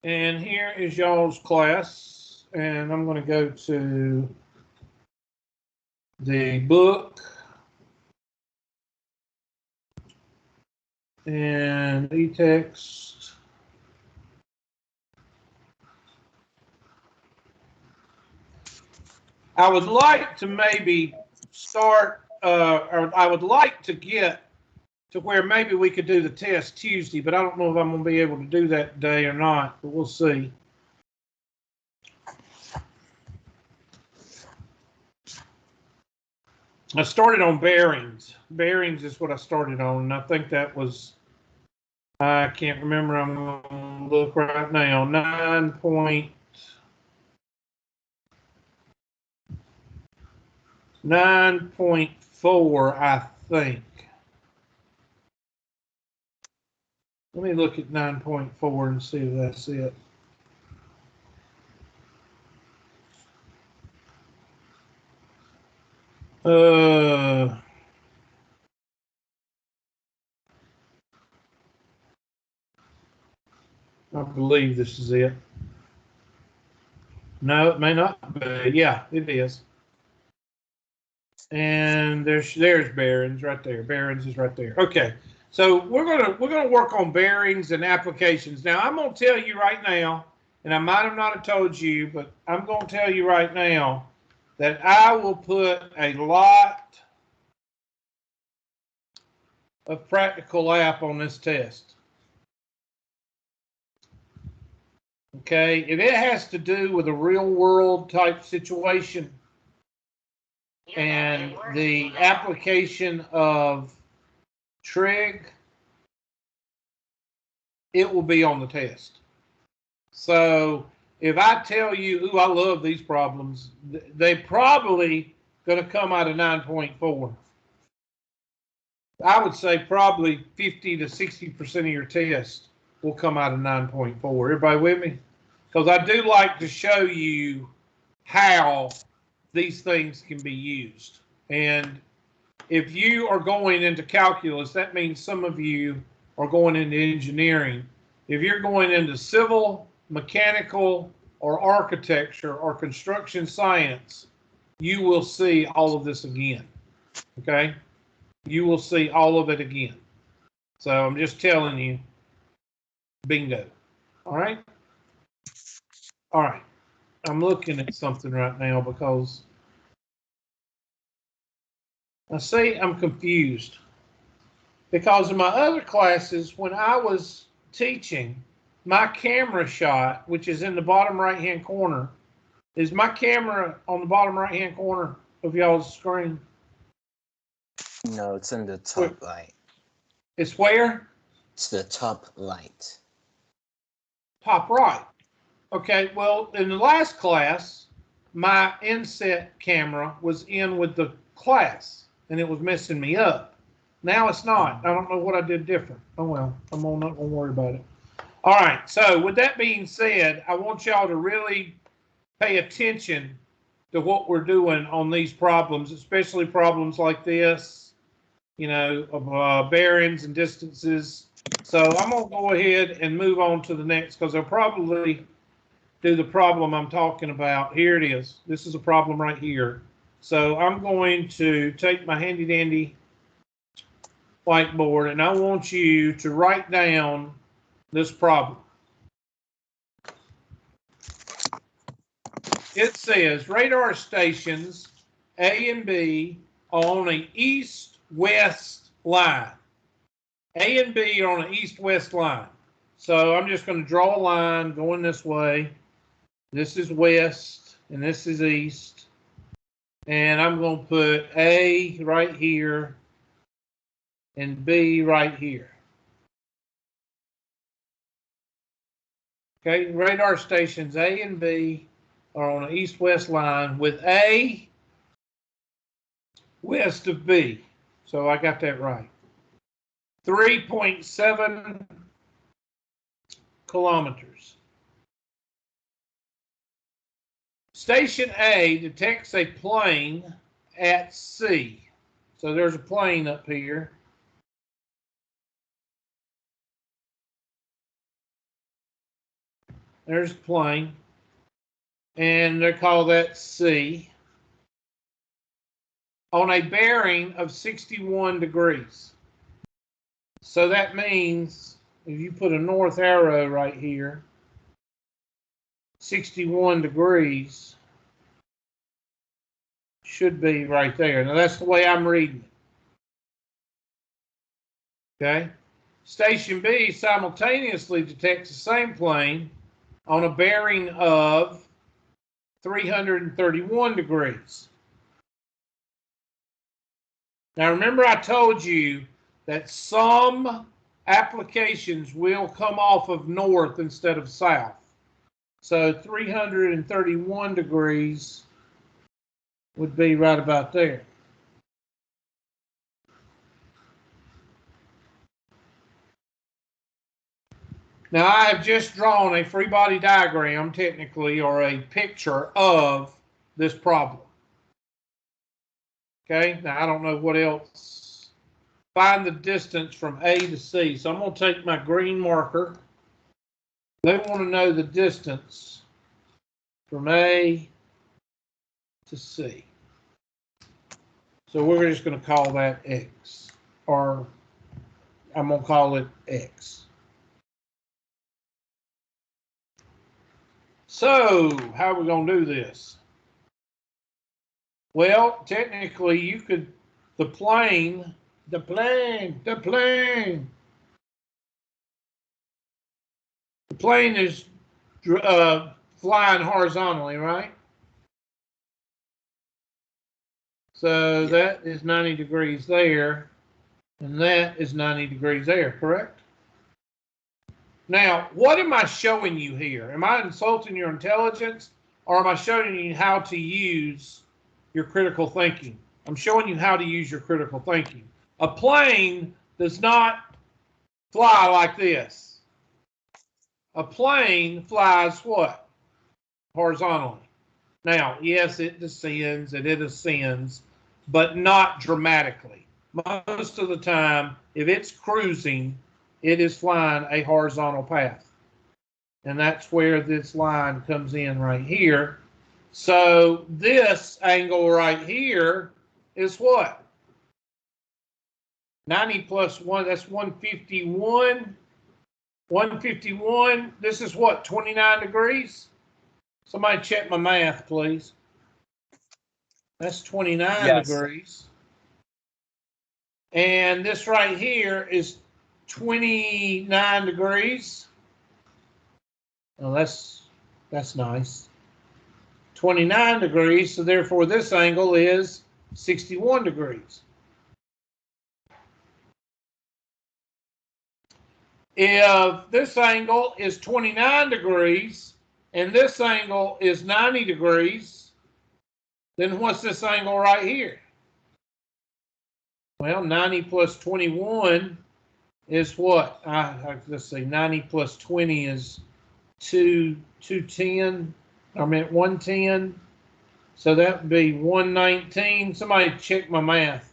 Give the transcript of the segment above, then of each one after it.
And here is y'all's class. And I'm going to go to the book and eText. I would like to maybe start, or I would like to get to where maybe we could do the test Tuesday, but I don't know if I'm going to be able to do that today or not, but we'll see. I started on bearings. Bearings is what I started on, and I think that was, I can't remember, I'm going to look right now, 9.4, I think. Let me look at 9.4 and see if that's it. I believe this is it. No, it may not be. Yeah, it is. And there's bearings right there. Bearings is right there. Okay. So we're gonna work on bearings and applications. Now I'm gonna tell you right now, and I might have not have told you, but I'm gonna tell you right now that I will put a lot of practical app on this test. Okay, and it has to do with a real world type situation and the application of trig. It will be on the test. So if I tell you, ooh, I love these problems, they probably going to come out of 9.4. I would say probably 50 to 60% of your test will come out of 9.4. Everybody with me? Because I do like to show you how these things can be used. And if you are going into calculus, that means some of you are going into engineering. If you're going into civil, mechanical, or architecture or construction science, you will see all of this again. Okay? You will see all of it again. So I'm just telling you, bingo. All right? All right. I'm looking at something right now because I see I'm confused. Because in my other classes, when I was teaching, my camera shot, which is in the bottom right-hand corner, is my camera on the bottom right-hand corner of y'all's screen? No, it's in the top right. It's where? It's the top right. Top right. Okay, well, in the last class, my inset camera was in with the class, and it was messing me up. Now it's not. I don't know what I did different. Oh, well, I'm not going to worry about it. All right, so with that being said, I want y'all to really pay attention to what we're doing on these problems, especially problems like this, you know, of bearings and distances. So I'm going to go ahead and move on to the next because I'll probably do the problem I'm talking about. Here it is. This is a problem right here. So I'm going to take my handy dandy whiteboard and I want you to write down this problem. It says radar stations A and B are on an east-west line. A and B are on an east-west line. So I'm just going to draw a line going this way. This is west and this is east. And I'm going to put A right here and B right here. Okay, radar stations A and B are on an east-west line with A west of B. So I got that right. 3.7 kilometers. Station A detects a plane at C. So there's a plane up here. There's the plane. And they call that C. On a bearing of 61 degrees. So that means if you put a north arrow right here, 61 degrees should be right there. Now that's the way I'm reading it. Okay. Station B simultaneously detects the same plane on a bearing of 331 degrees. Now remember I told you that some applications will come off of north instead of south. So 331 degrees would be right about there. Now I have just drawn a free body diagram, technically, or a picture of this problem. Okay, now I don't know what else. Find the distance from A to C. So I'm going to take my green marker. They want to know the distance from A to C. So we're just going to call that X, or I'm going to call it X. So how are we going to do this? Well, technically you could, the plane is flying horizontally, right? So that is 90 degrees there, and that is 90 degrees there, correct? Now, what am I showing you here? Am I insulting your intelligence, or am I showing you how to use your critical thinking? I'm showing you how to use your critical thinking. A plane does not fly like this. A plane flies what? Horizontally. Now, yes, it descends and it ascends, but not dramatically. Most of the time, if it's cruising, it is flying a horizontal path. And that's where this line comes in right here. So this angle right here is what? 90 plus 1, that's 151. 151, this is what, 29 degrees? Somebody check my math, please. That's 29 degrees. And this right here is 29 degrees. Well, that's nice. 29 degrees, so therefore this angle is 61 degrees. If this angle is 29 degrees and this angle is 90 degrees, then what's this angle right here? Well, 90 plus 21 is what? Let's see, 90 plus 20 is 210. I meant 110. So that would be 119. Somebody check my math.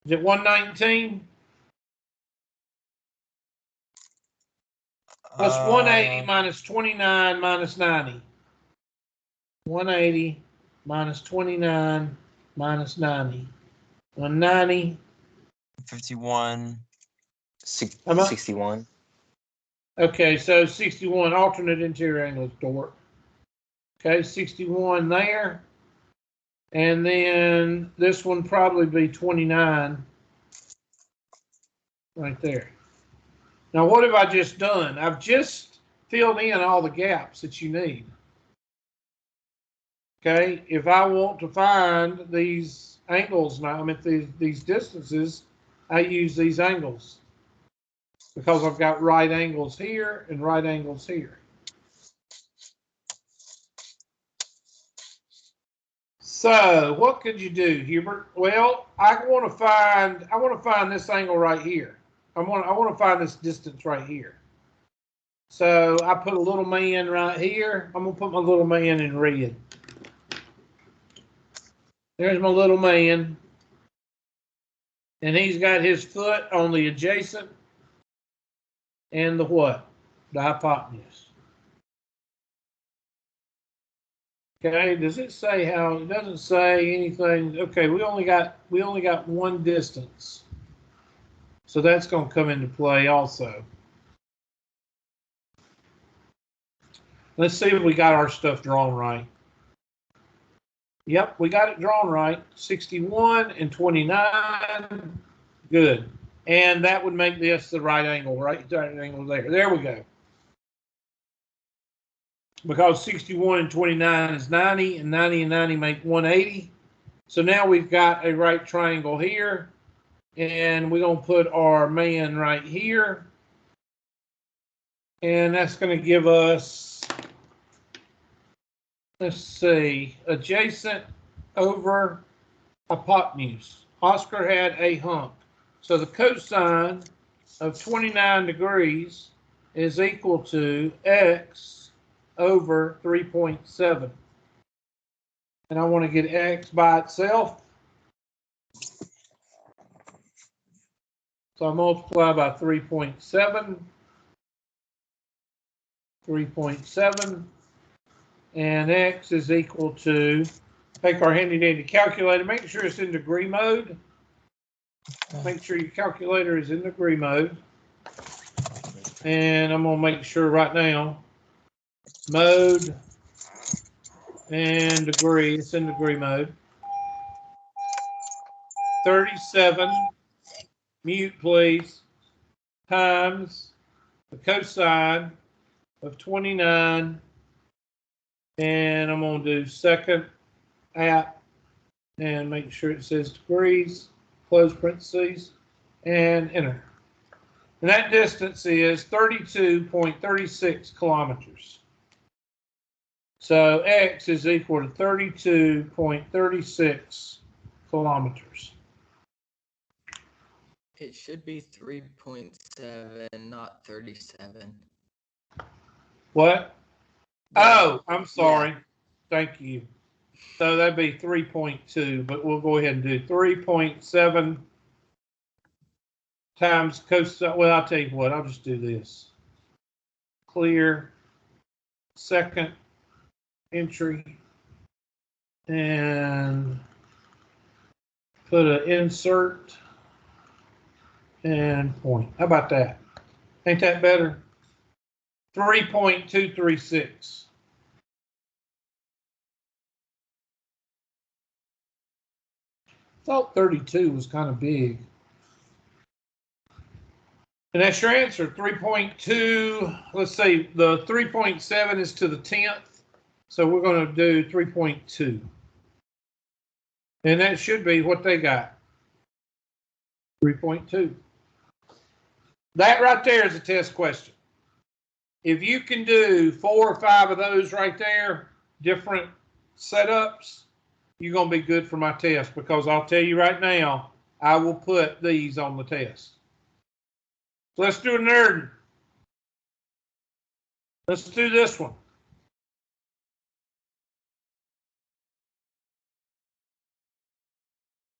Is it 119? What's 180 minus 29 minus 90? 180 minus 29 minus 90. 190. 51. 61. Okay, so 61, alternate interior angle of torque. Okay, 61 there. And then this one probably be 29 right there. Now, what have I just done? I've just filled in all the gaps that you need. Okay, if I want to find these angles now, I mean these distances, I use these angles because I've got right angles here and right angles here. So what could you do, Hubert? Well, I want to find this angle right here. I want to find this distance right here. So I put a little man right here. I'm gonna put my little man in red. There's my little man, and he's got his foot on the adjacent and the what? The hypotenuse. Okay, does it say how? It doesn't say anything. Okay, we only got one distance. So that's going to come into play also. Let's see if we got our stuff drawn right. Yep, we got it drawn right. 61 and 29. Good. And that would make this the right angle, right? Right angle there. There we go. Because 61 and 29 is 90, and 90 and 90 make 180. So now we've got a right triangle here, and we're going to put our man right here. And that's going to give us, let's see, adjacent over hypotenuse. Oscar had a hump. So the cosine of 29 degrees is equal to x over 3.7. And I want to get x by itself. So I multiply by 3.7. 3.7. And x is equal to, take our handy dandy calculator, make sure it's in degree mode. Make sure your calculator is in degree mode. And I'm going to make sure right now, mode and degree, it's in degree mode. 37, mute please, times the cosine of 29. And I'm going to do second at and make sure it says degrees, close parentheses, and enter. And that distance is 32.36 kilometers. So x is equal to 32.36 kilometers. It should be 3.7, not 37. What? Oh, I'm sorry. Yeah. Thank you. So that'd be 3.2, but we'll go ahead and do 3.7 times cosine. Well, I'll tell you what, I'll just do this. Clear, second entry, and put an insert and point. How about that? Ain't that better? 3.236. Thought 32 was kind of big. And that's your answer, 3.2. Let's see, the 3.7 is to the 10th. So we're going to do 3.2. And that should be what they got. 3.2. That right there is a test question. If you can do 4 or 5 of those right there, different setups, you're going to be good for my test, because I'll tell you right now, I will put these on the test. So let's do a nerd. Let's do this one.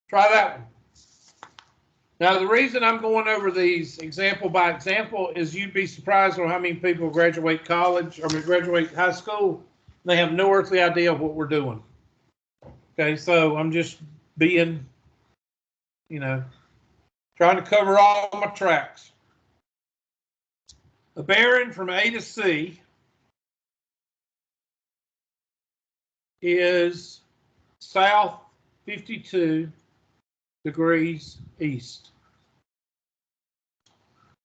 Try that one. Now, the reason I'm going over these example by example is you'd be surprised on how many people graduate college or graduate high school. They have no earthly idea of what we're doing. Okay, so I'm just being, trying to cover all my tracks. A bearing from A to C is south 52 degrees east.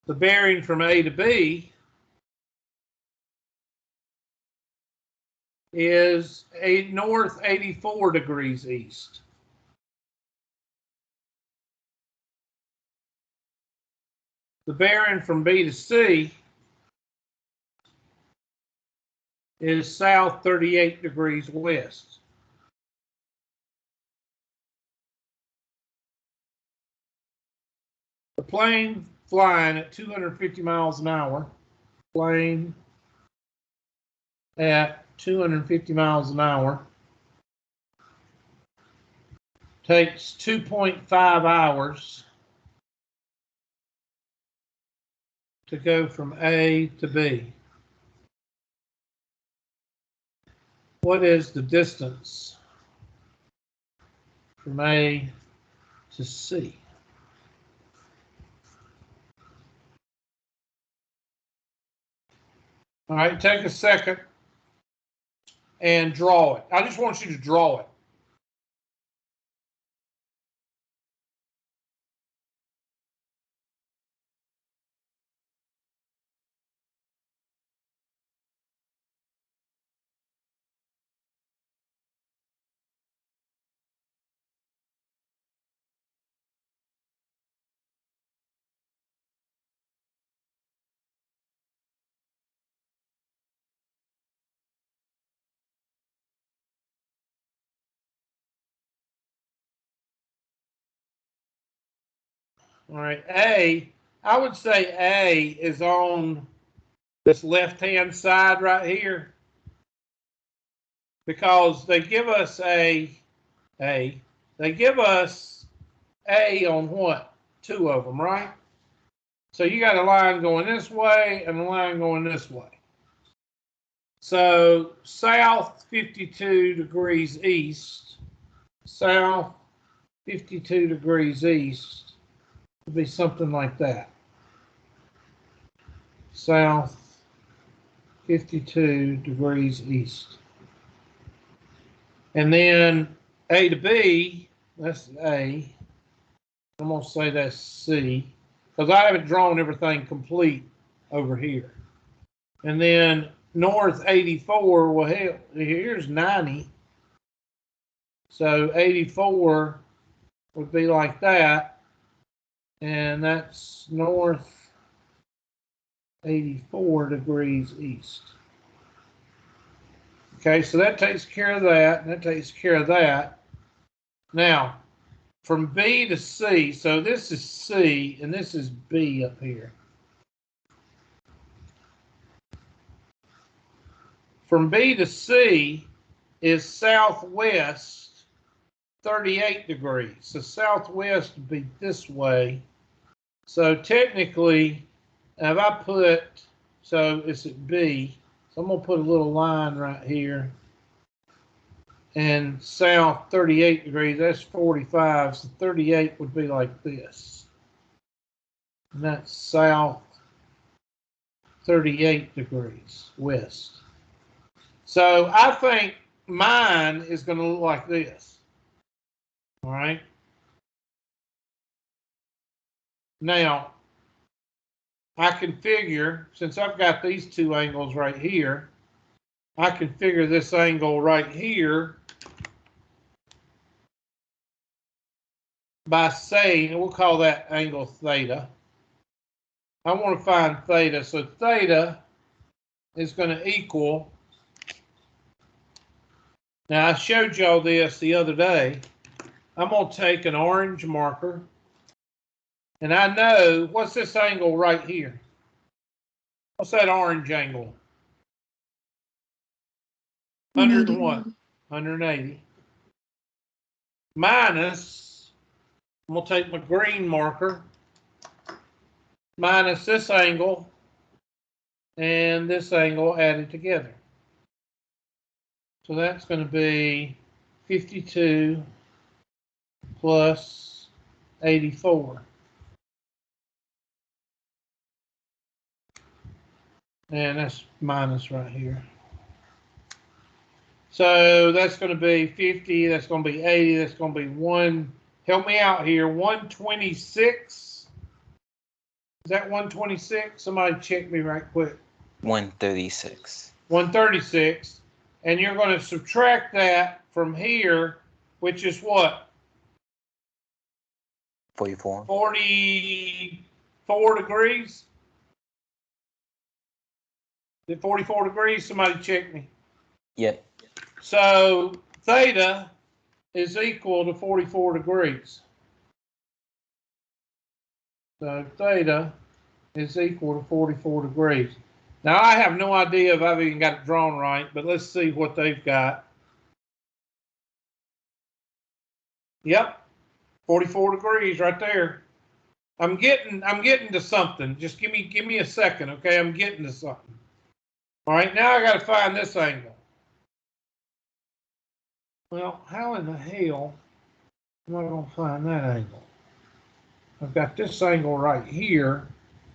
The bearing from A to B is north 84 degrees east. The bearing from B to C is south 38 degrees west. The plane flying at 250 miles an hour, plane at 250 miles an hour, takes 2.5 hours to go from A to B? What is the distance from A to C? All right, take a second and draw it. I just want you to draw it. All right, I would say A is on this left-hand side right here because they give us they give us A on what? 2 of them, right? So you got a line going this way and a line going this way. So south 52 degrees east, south 52 degrees east would be something like that. South 52 degrees east. And then A to B, that's A. I'm going to say that's C, because I haven't drawn everything complete over here. And then north 84, well, hell, here's 90. So 84 would be like that. And that's north 84 degrees east. Okay, so that takes care of that, and that takes care of that. Now, from B to C, so this is C, and this is B up here. From B to C is southwest 38 degrees. So southwest would be this way. So technically, if I put, so it's at B, so I'm going to put a little line right here. And south 38 degrees, that's 45. So 38 would be like this. And that's south 38 degrees west. So I think mine is going to look like this. All right. Now, I can figure, since I've got these 2 angles right here, I can figure this angle right here by saying, we'll call that angle theta. I want to find theta. So theta is going to equal, now I showed y'all this the other day. I'm going to take an orange marker, and I know, what's this angle right here? What's that orange angle? 101, 180. Minus, I'm going to take my green marker, minus this angle and this angle added together. So that's going to be 52 plus 84. And that's minus right here. So that's going to be 50, that's going to be 80, that's going to be 1, help me out here, 126. Is that 126? Somebody check me right quick. 136. 136. And you're going to subtract that from here, which is what? 44. 44 degrees? Is it 44 degrees? Somebody check me. Yep. So theta is equal to 44 degrees. So theta is equal to 44 degrees. Now, I have no idea if I've even got it drawn right, but let's see what they've got. Yep, 44 degrees right there. I'm getting to something. Just give me a second, okay? I'm getting to something. All right, now I got to find this angle. Well, how in the hell am I going to find that angle? I've got this angle right here.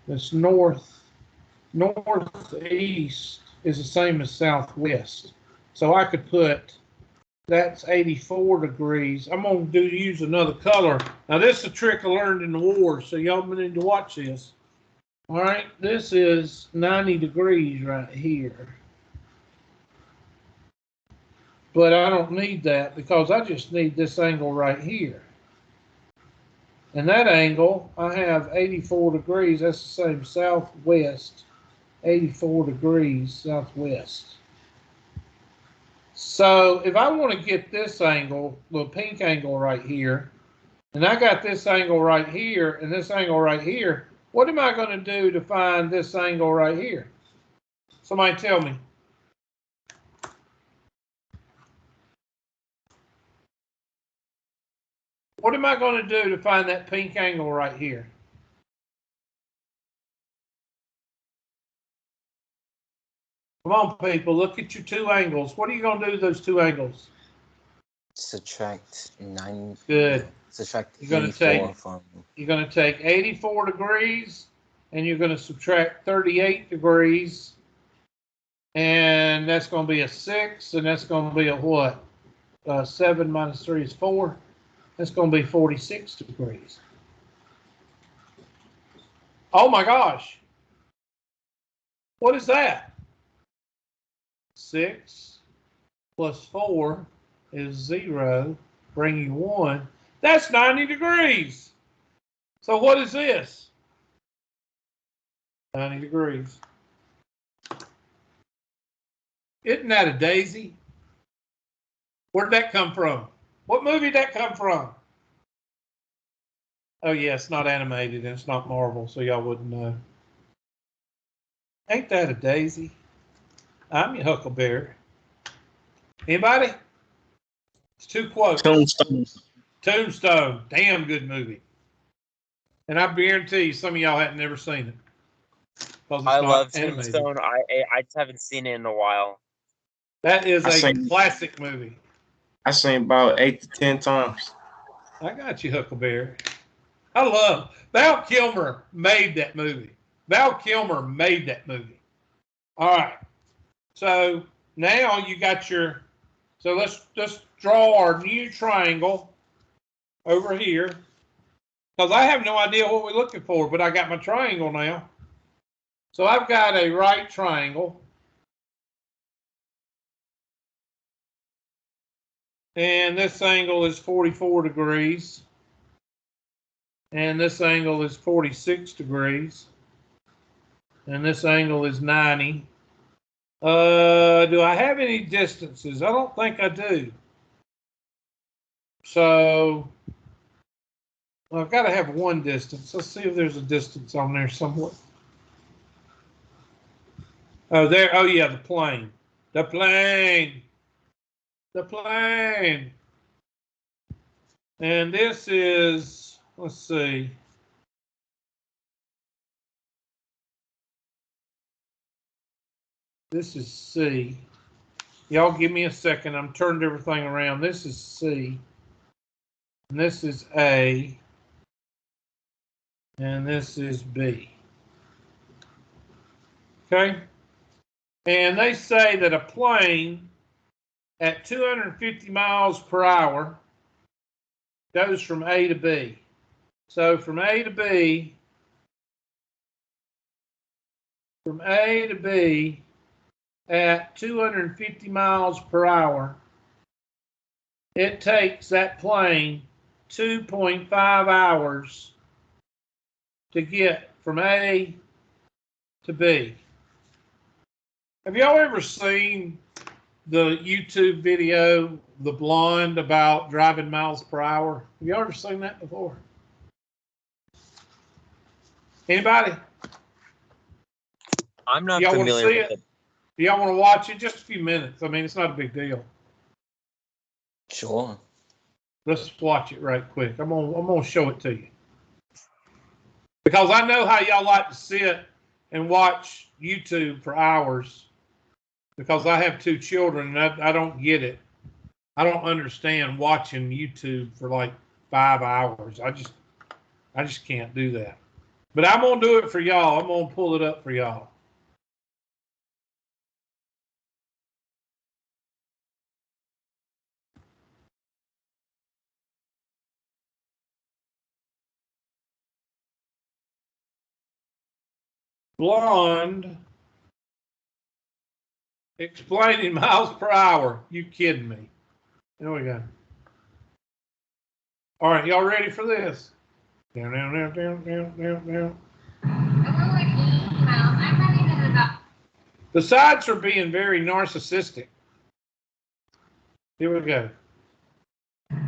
That's northeast is the same as southwest. So I could put, that's 84 degrees. I'm going to use another color. Now this is a trick I learned in the war, so y'all need to watch this. All right, this is 90 degrees right here. But I don't need that because I just need this angle right here. And that angle, I have 84 degrees. That's the same southwest, 84 degrees southwest. So if I want to get this angle, the pink angle right here, and I got this angle right here and this angle right here, what am I going to do to find this angle right here? Somebody tell me. What am I going to do to find that pink angle right here? Come on, people, look at your two angles. What are you going to do with those two angles? Subtract 9. Good. Subtract You're 84 from. You're going to take 84 degrees and you're going to subtract 38 degrees. And that's going to be a 6. And that's going to be a what? 7 minus 3 is 4. That's going to be 46 degrees. Oh my gosh. What is that? 6 plus 4 is 0, bring you 1. That's 90 degrees. So what is this? 90 degrees. Isn't that a daisy? Where'd that come from? What movie did that come from? Oh yeah, it's not animated and it's not Marvel, so y'all wouldn't know. Ain't that a daisy? I'm your Huckleberry. Anybody? It's 2 quotes. Tombstone. Tombstone. Damn good movie. And I guarantee you some of y'all hadn't never seen it. I love Tombstone. I just haven't seen it in a while. That is a classic movie. I seen about 8 to 10 times. I got you, Huckleberry. I love Val Kilmer made that movie. Val Kilmer made that movie. All right. So now you got your, so let's draw our new triangle over here. Because I have no idea what we're looking for, but I got my triangle now. So I've got a right triangle. And this angle is 44 degrees. And this angle is 46 degrees. And this angle is 90. Do I have any distances? I don't think I do. So I've got to have one distance. Let's see if there's a distance on there somewhere. Oh, there. Oh, yeah, the plane. The plane. The plane. And this is, let's see. This is C. Y'all give me a second. I'm turned everything around. This is C. And this is A. And this is B. Okay? And they say that a plane at 250 miles per hour goes from A to B. So from A to B, at 250 miles per hour, it takes that plane 2.5 hours to get from A to B. Have y'all ever seen the YouTube video, The Blonde, about driving miles per hour? Have y'all ever seen that before? Anybody? I'm not Y'all familiar want to see with it? Do y'all want to watch it? Just a few minutes. I mean, it's not a big deal. Sure. Let's watch it right quick. I'm gonna show it to you. Because I know how y'all like to sit and watch YouTube for hours. Because I have 2 children and I don't get it. I don't understand watching YouTube for like 5 hours. I just can't do that. But I'm gonna do it for y'all. I'm gonna pull it up for y'all. Blonde explaining miles per hour. You kidding me? There we go. All right, y'all ready for this? Down, down, down, down, down, down, down. I'm running at about. The sides are being very narcissistic. Here we go. All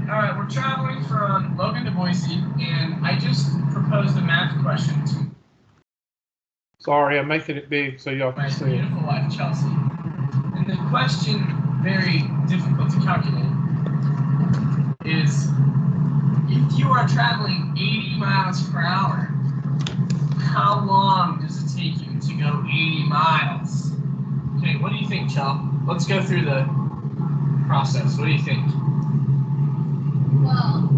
right, we're traveling from Logan to Boise, and I just proposed a math question to Sorry, I'm making it big so y'all my can see it. beautiful wife, Chelsea. And the question, very difficult to calculate, is if you are traveling 80 miles per hour, how long does it take you to go 80 miles? Okay, what do you think, Chel? Let's go through the process. What do you think? Well,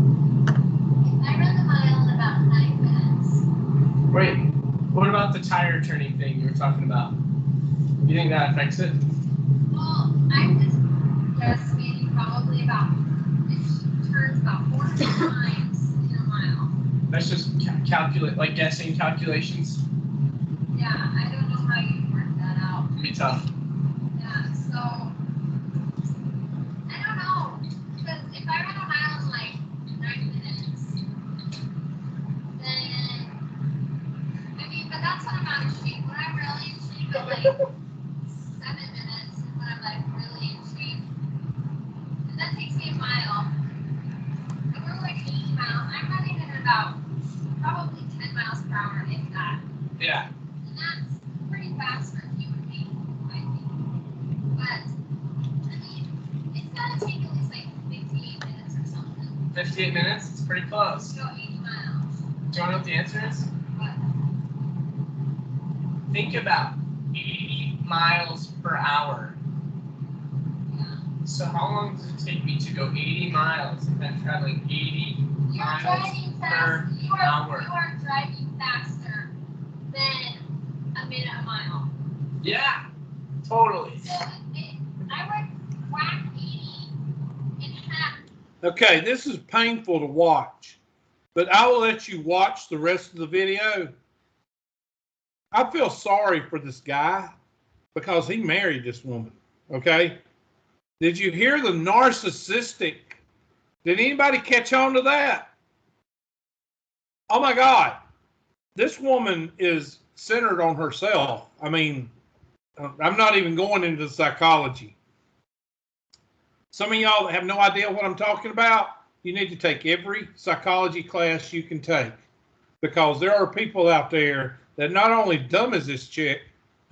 I run the mile in about 9 minutes. Wait, what about the tire turning thing you were talking about? Do you think that affects it? Well, I'm just guessing probably about, it turns about 400 times in a mile. That's just calculate, like guessing calculations. Yeah, I don't know how you work that out. It'd be tough. Yeah, so, I don't know, because if I run a mile in like 9 minutes, then, I mean, but that's when I'm out of shape. When I'm really in shape, I'm like 7 minutes when I'm like really in shape. And that takes me a mile. And we're like 80 miles. I'm running at about probably 10 miles per hour, if that. Yeah. And that's pretty fast for a human being, I think. But, I mean, it's gotta take at least like 58 minutes or something 58 minutes? It's pretty close. to go 80 miles. Do you want to know what the answer is? But, Think about 80 miles per hour. yeah. So how long does it take me to go 80 miles if I'm traveling 80 You're miles driving per fast. You hour? are driving faster than a minute a mile. Yeah, totally. So I would whack 80 in half. Okay, this is painful to watch, but I will let you watch the rest of the video. I feel sorry for this guy because he married this woman, okay? Did you hear the narcissistic? Did anybody catch on to that? Oh my God. This woman is centered on herself. I mean, I'm not even going into psychology. Some of y'all that have no idea what I'm talking about, you need to take every psychology class you can take, because there are people out there that not only dumb as this chick,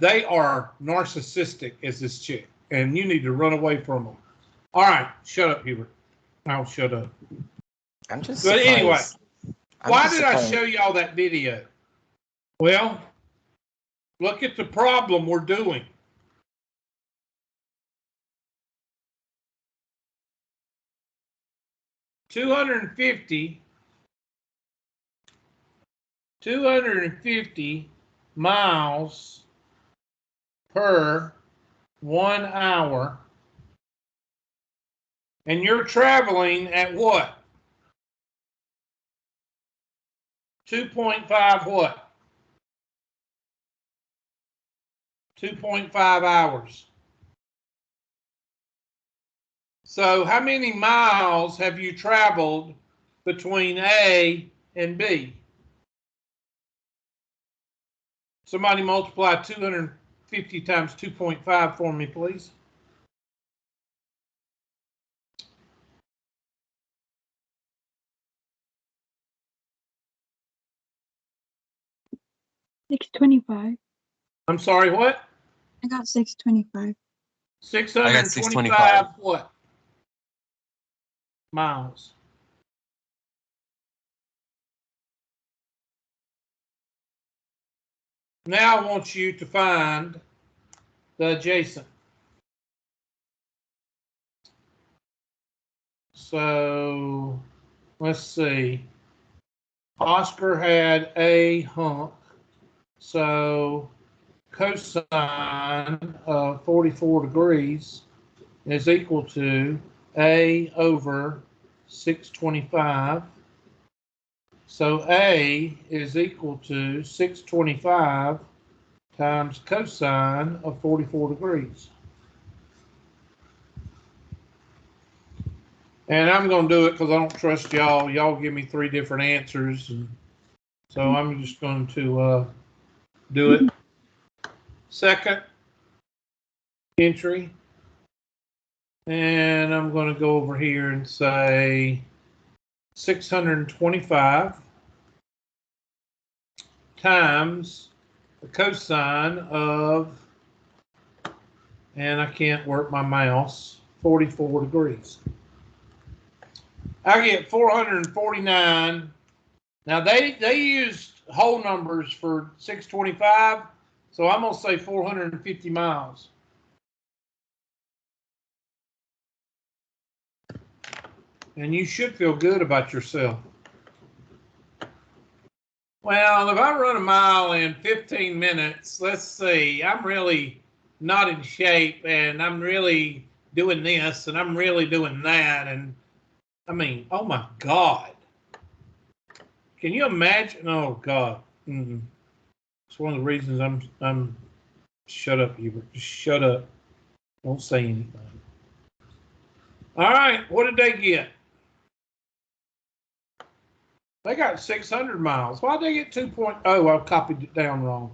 they are narcissistic as this chick, and you need to run away from them. All right, shut up, Hubert. I'll shut up. I'm just But surprised. anyway, I'm why just did I surprised- show y'all that video? Well, look at the problem we're doing. $250 miles per 1 hour, and you're traveling at what? 2.5 what? 2.5 hours. So how many miles have you traveled between A and B? Somebody multiply 250 times 2.5 for me, please. $6.25. I'm sorry, what? I got $6.25. 625 what? Miles. Now I want you to find the adjacent. So let's see. Oscar had a hunk. So cosine of 44 degrees is equal to A over 625. So A is equal to 625 times cosine of 44 degrees. And I'm going to do it because I don't trust y'all. Y'all give me 3 different answers. And so I'm just going to do it. Second entry. And I'm going to go over here and say 625 times the cosine of, and I can't work my mouse, 44 degrees. I get 449. Now they used whole numbers for 625, so I'm going to say 450 miles. And you should feel good about yourself. Well, if I run a mile in 15 minutes, let's see, I'm really not in shape, and I'm really doing this, and I'm really doing that, and I mean, oh my God. Can you imagine? Oh God. It's one of the reasons I'm shut up, Hubert. Just shut up. Don't say anything. All right, what did they get? They got 600 miles. Why'd they get 2.0? Oh, I copied it down wrong.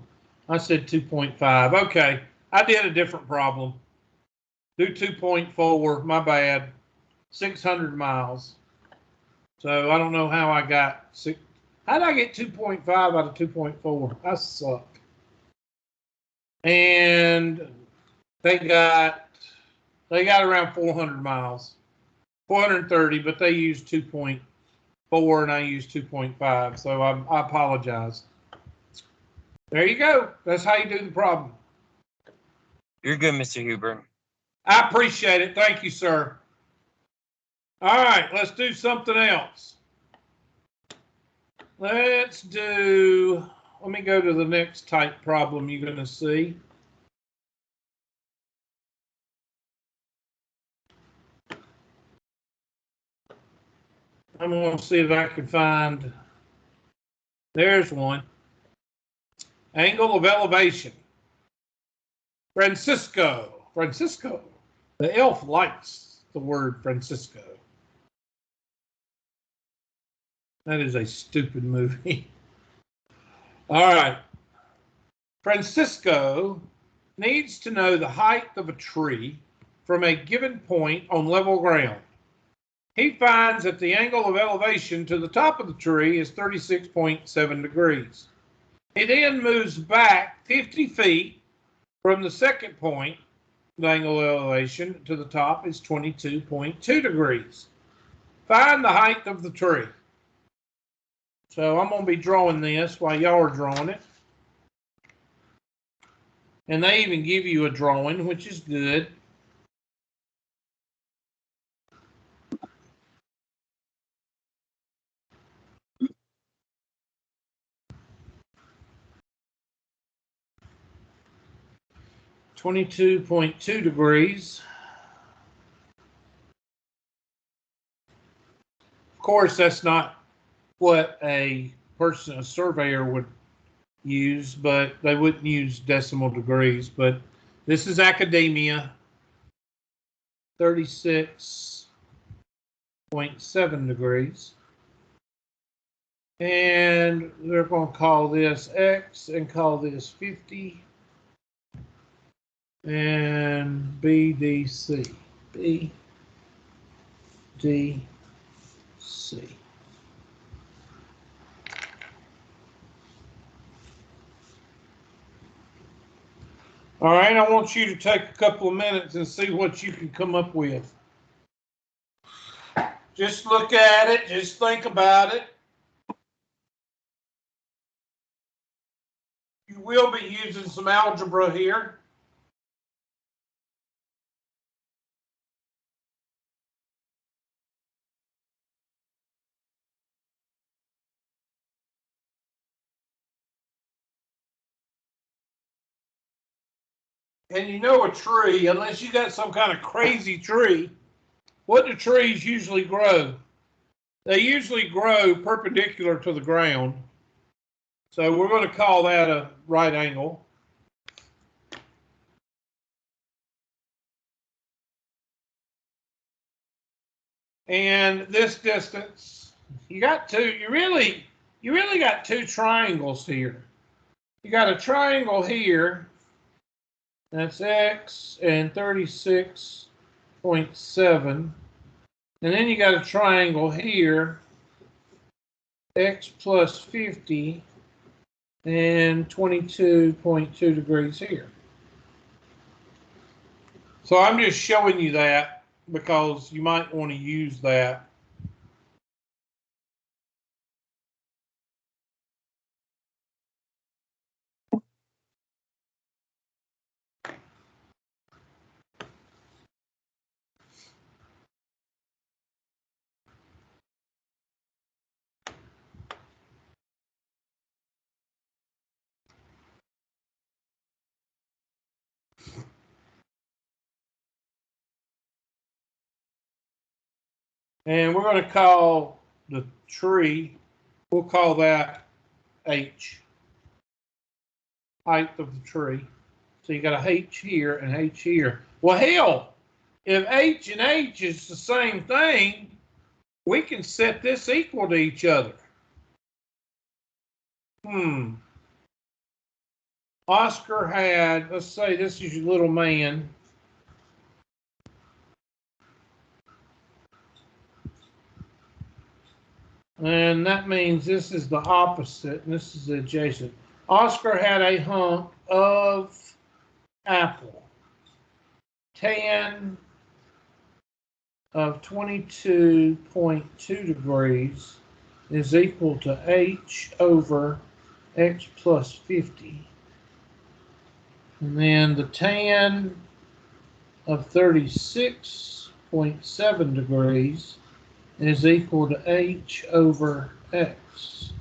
I said 2.5. Okay, I did a different problem. Do 2.4, my bad. 600 miles. So I don't know how I got six. How did I get 2.5 out of 2.4? I suck. And they got around 400 miles, 430, but they used 2.4 and I used 2.5. So I apologize. There you go. That's how you do the problem. You're good, Mr. Huber. I appreciate it. Thank you, sir. All right, let's do something else. Let me go to the next type problem you're going to see. I'm going to see if I can find, there's one. Angle of elevation. Francisco. The elf likes the word Francisco. That is a stupid movie. All right. Francisco needs to know the height of a tree from a given point on level ground. He finds that the angle of elevation to the top of the tree is 36.7 degrees. He then moves back 50 feet from the second point. The angle of elevation to the top is 22.2 degrees. Find the height of the tree. So I'm going to be drawing this while y'all are drawing it. And they even give you a drawing, which is good. (22.2 degrees). Of course, that's not what a surveyor would use, but they wouldn't use decimal degrees. But this is academia. 36.7 degrees. And they're going to call this X and call this 50. And BDC. BDC. All right, I want you to take a couple of minutes and see what you can come up with. Just look at it, just think about it. You will be using some algebra here. And you know a tree, unless you got some kind of crazy tree, what do trees usually grow? They usually grow perpendicular to the ground. So we're going to call that a right angle. And this distance, you really got two triangles here. You got a triangle here, that's x and 36.7. And then you got a triangle here, x plus 50 and 22.2 degrees here. So I'm just showing you that because you might want to use that. And we're going to call the tree, we'll call that H, height of the tree. So you got a H here and H here. Well, hell, if H and H is the same thing, we can set this equal to each other. Oscar had, let's say this is your little man. And that means this is the opposite, and this is the adjacent. Oscar had a hump of apple. Tan of 22.2 degrees is equal to H over x plus 50. And then the tan of 36.7 degrees is equal to H over X.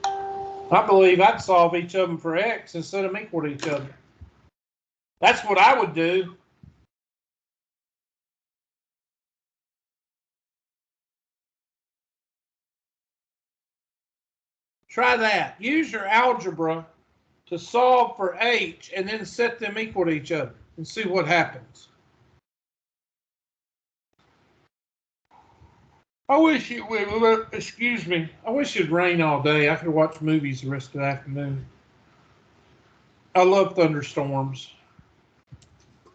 I believe I'd solve each of them for X and set them equal to each other. That's what I would do. Try that. Use your algebra to solve for H and then set them equal to each other and see what happens. I wish it would, excuse me, I wish it'd rain all day. I could watch movies the rest of the afternoon. I love thunderstorms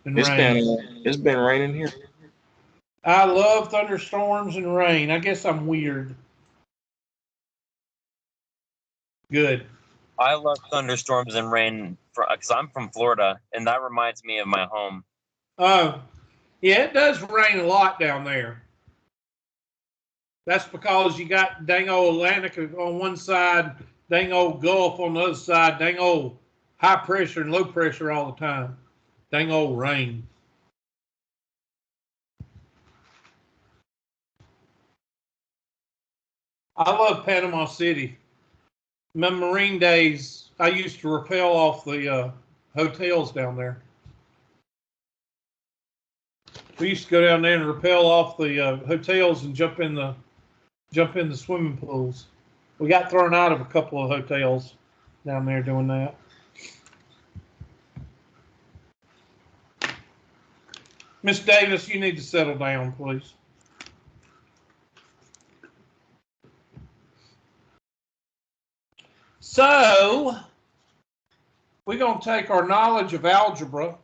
and rain. It's been raining here. I love thunderstorms and rain. I guess I'm weird. Good. I love thunderstorms and rain because I'm from Florida, and that reminds me of my home. Oh, yeah, it does rain a lot down there. That's because you got dang old Atlantic on one side, dang old Gulf on the other side, dang old high pressure and low pressure all the time. Dang old rain. I love Panama City. My Marine days, I used to rappel off the hotels down there. We used to go down there and rappel off the hotels and jump in the swimming pools. We got thrown out of a couple of hotels down there doing that. Miss Davis, you need to settle down, please. So, we're going to take our knowledge of algebra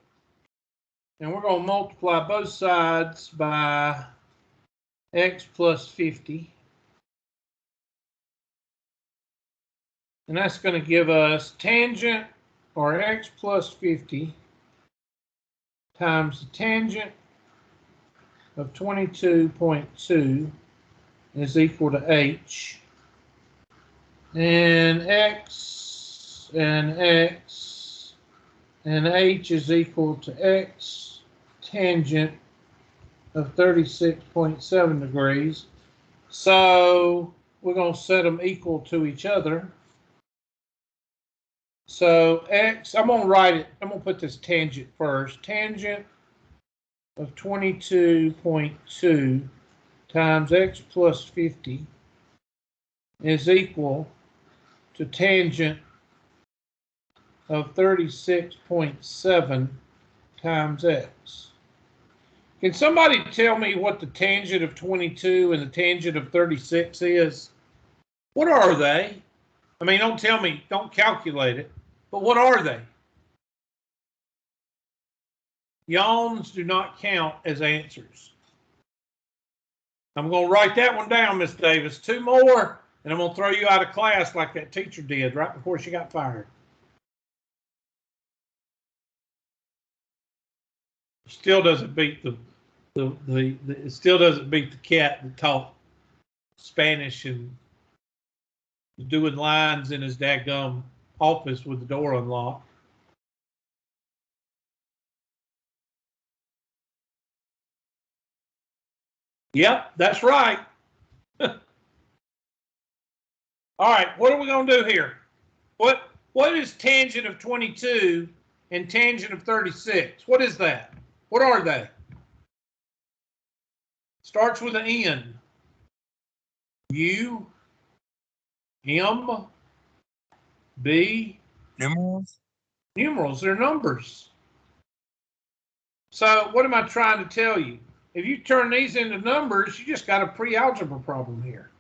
and we're going to multiply both sides by x plus 50. And that's going to give us tangent, or x plus 50, times the tangent of 22.2 is equal to h. And x and x, and h is equal to x tangent of 36.7 degrees. So we're going to set them equal to each other. So x, I'm going to write it, I'm going to put this tangent first. Tangent of 22.2 times x plus 50 is equal to tangent of 36.7 times x. Can somebody tell me what the tangent of 22 and the tangent of 36 is? What are they? I mean, don't tell me, don't calculate it, but what are they? Yawns do not count as answers. I'm going to write that one down, Miss Davis. 2 more, and I'm going to throw you out of class like that teacher did right before she got fired. Still doesn't beat it still doesn't beat the cat that taught Spanish and was doing lines in his dadgum office with the door unlocked. Yep, that's right. All right, what are we going to do here? What is tangent of 22 and tangent of 36? What is that? What are they? Starts with an N. U, M, B. Numerals? Numerals, they're numbers. So what am I trying to tell you? If you turn these into numbers, you just got a pre-algebra problem here.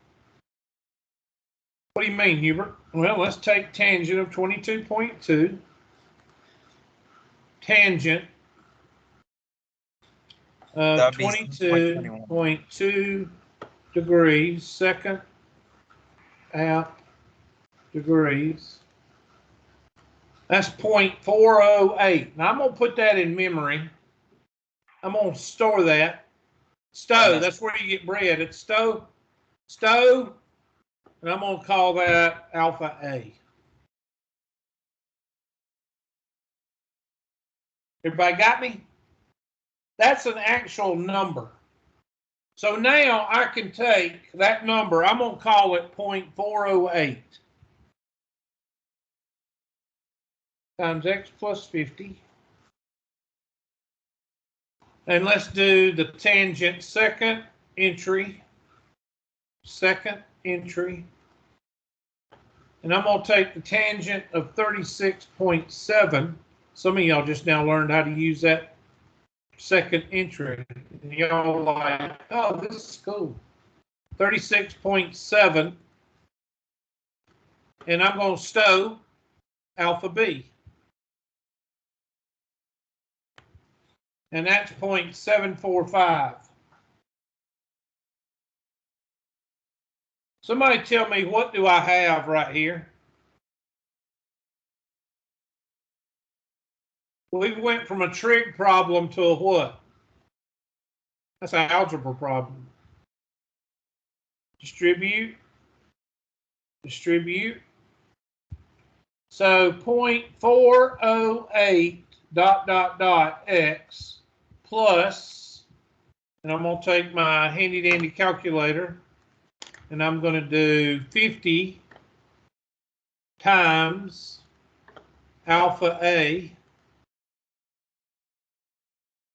What do you mean, Hubert? Well, let's take tangent of 22.2. Tangent of 22.2 degrees, second half degrees. That's 0.408. Now I'm going to put that in memory. I'm going to store that. Stowe, that's where you get bread. It's Stowe. Stowe. And I'm going to call that alpha A. Everybody got me? That's an actual number. So now I can take that number, I'm going to call it 0.408 times x plus 50. And let's do the tangent second entry. And I'm going to take the tangent of 36.7. Some of y'all just now learned how to use that second entry. And y'all like, oh, this is cool. 36.7. And I'm going to stow alpha B. And that's 0.745. Somebody tell me, what do I have right here? We went from a trig problem to a what? That's an algebra problem. Distribute. So 0.408 ... x plus, and I'm going to take my handy dandy calculator, and I'm going to do 50 times alpha A.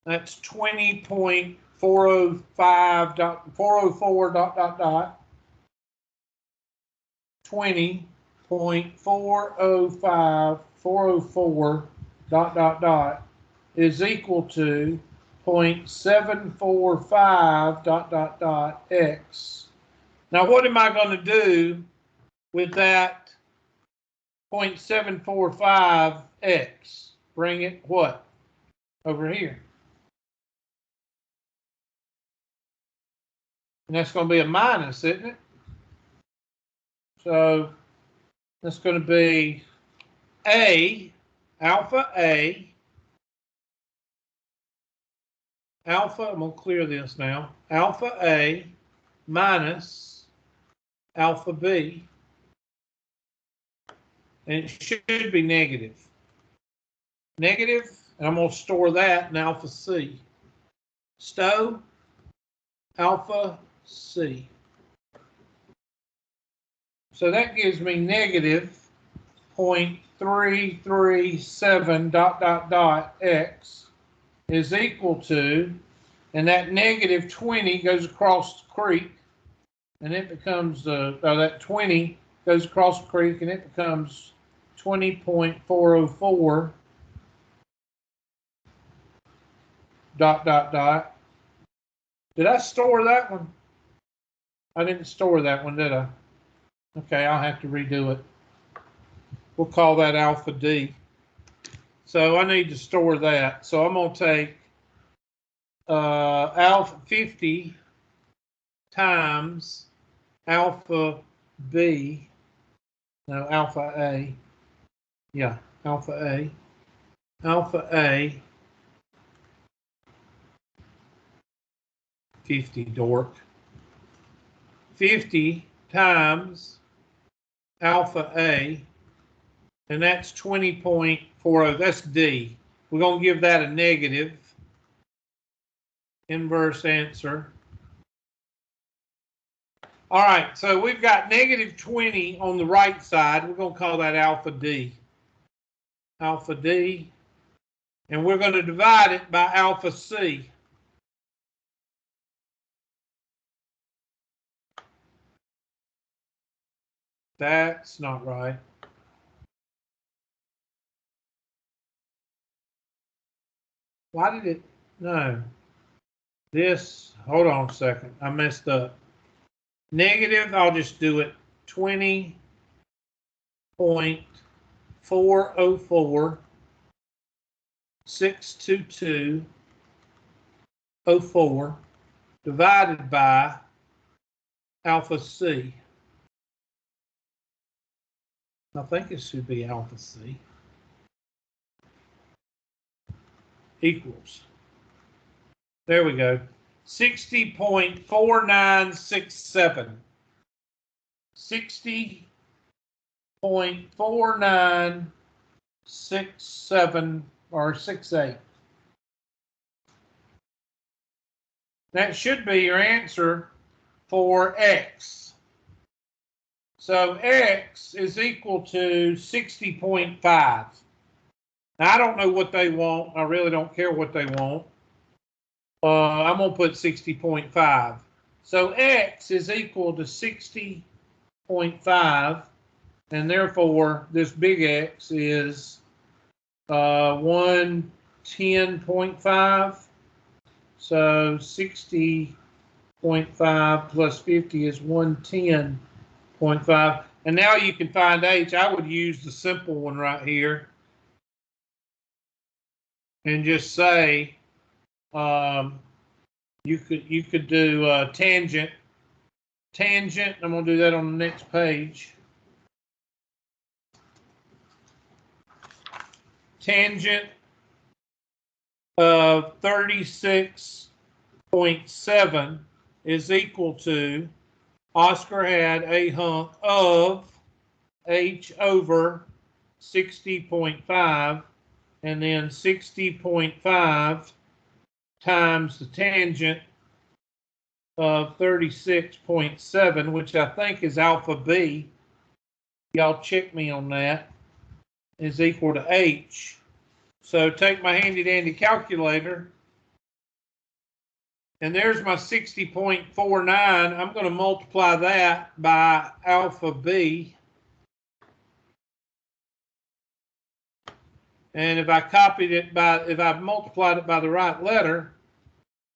That's 20.405 404 ... 20.405 404 ... is equal to 0.745 ... x. Now, what am I going to do with that 0.745 x? Bring it what? Over here. And that's going to be a minus, isn't it? So that's going to be A, alpha A, alpha, I'm going to clear this now, alpha A minus alpha B. and it should be negative. Negative, and I'm going to store that in alpha C. Stow, alpha C. So that gives me negative 0.337 ... x is equal to, and that negative 20 goes across the creek, and it becomes, that 20 goes across the creek, and it becomes 20.404 ... Did I store that one? I didn't store that one, did I? Okay, I'll have to redo it. We'll call that alpha D. So I need to store that. So I'm going to take alpha 50 times alpha B, no, alpha A. Yeah, alpha A. Alpha A 50 dork. 50 times alpha A, and that's 20.40. That's D. We're going to give that a negative inverse answer. All right, so we've got negative 20 on the right side. We're going to call that alpha D. Alpha D. And we're going to divide it by alpha C. That's not right. Why did it? No. This, hold on a second. I messed up. Negative, I'll just do it 20.404 622.04 divided by alpha C. I think it should be alpha C equals. There we go. 60.4967. 60.4967 or 68. That should be your answer for X. So X is equal to 60.5. Now, I don't know what they want. I really don't care what they want. I'm going to put 60.5. So X is equal to 60.5, and therefore this big X is 110.5. So 60.5 plus 50 is 110.5. And now you can find H. I would use the simple one right here and just say, you could do tangent. Tangent, I'm going to do that on the next page. Tangent of 36.7 is equal to, Oscar had a hunk of H over 60.5, and then 60.5 times the tangent of 36.7, which I think is alpha B. Y'all check me on that. Is equal to H. So take my handy dandy calculator, and there's my 60.49. I'm going to multiply that by alpha B. And if I copied it if I multiplied it by the right letter,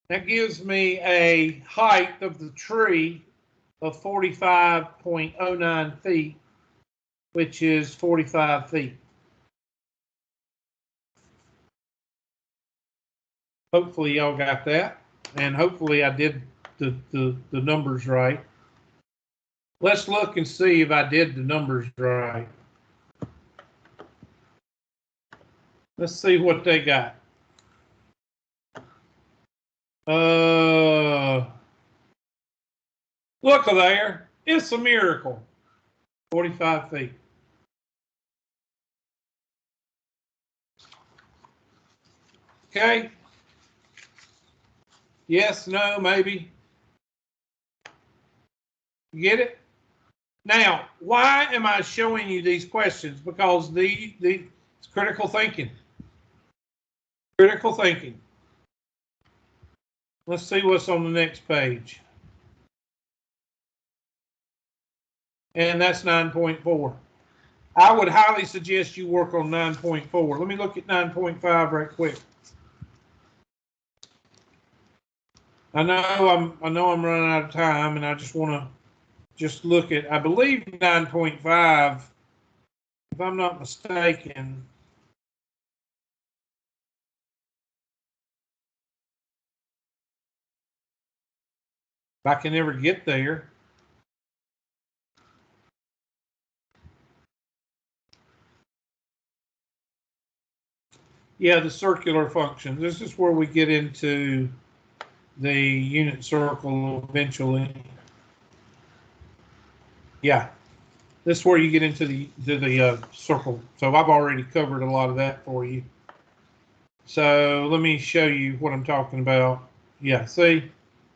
that gives me a height of the tree of 45.09 feet, which is 45 feet. Hopefully y'all got that, and hopefully I did the numbers right. Let's look and see if I did the numbers right. Let's see what they got. Look there, it's a miracle. 45 feet. Okay? Yes, no, maybe. You get it? Now, why am I showing you these questions? Because it's critical thinking. Critical thinking. Let's see what's on the next page. And that's 9.4. I would highly suggest you work on 9.4. Let me look at 9.5 right quick. I know I'm running out of time, and I just want to just look at, I believe 9.5, if I'm not mistaken. If I can ever get there. Yeah, the circular function. This is where we get into the unit circle eventually. Yeah, this is where you get into the circle. So I've already covered a lot of that for you. So let me show you what I'm talking about. Yeah, see,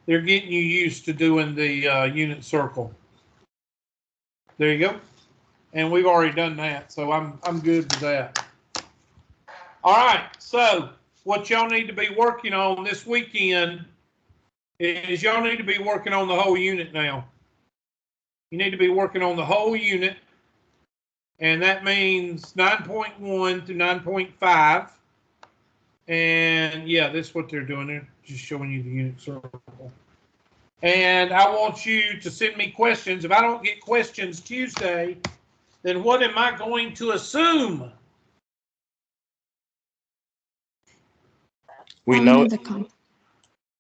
they're getting you used to doing the unit circle. There you go. And we've already done that, so I'm good with that. All right, so what y'all need to be working on this weekend is y'all need to be working on the whole unit now. You need to be working on the whole unit, and that means 9.1 to 9.5. And yeah, this is what they're doing. They're just showing you the unit circle. And I want you to send me questions. If I don't get questions Tuesday, then what am I going to assume? We know it. The con.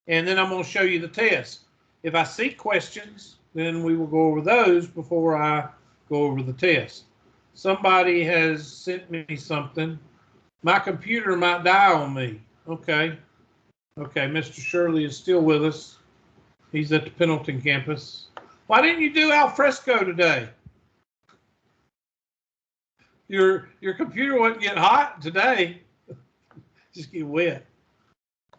And then I'm going to show you the test. If I see questions, then we will go over those before I go over the test. Somebody has sent me something. My computer might die on me. Okay. Okay, Mr. Shirley is still with us. He's at the Pendleton campus. Why didn't you do al fresco today? Your computer wasn't getting hot today. Just get wet.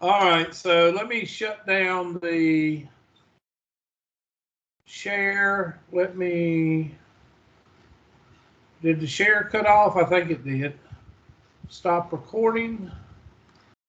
All right, so let me shut down the share. Did the share cut off? I think it did. Stop recording.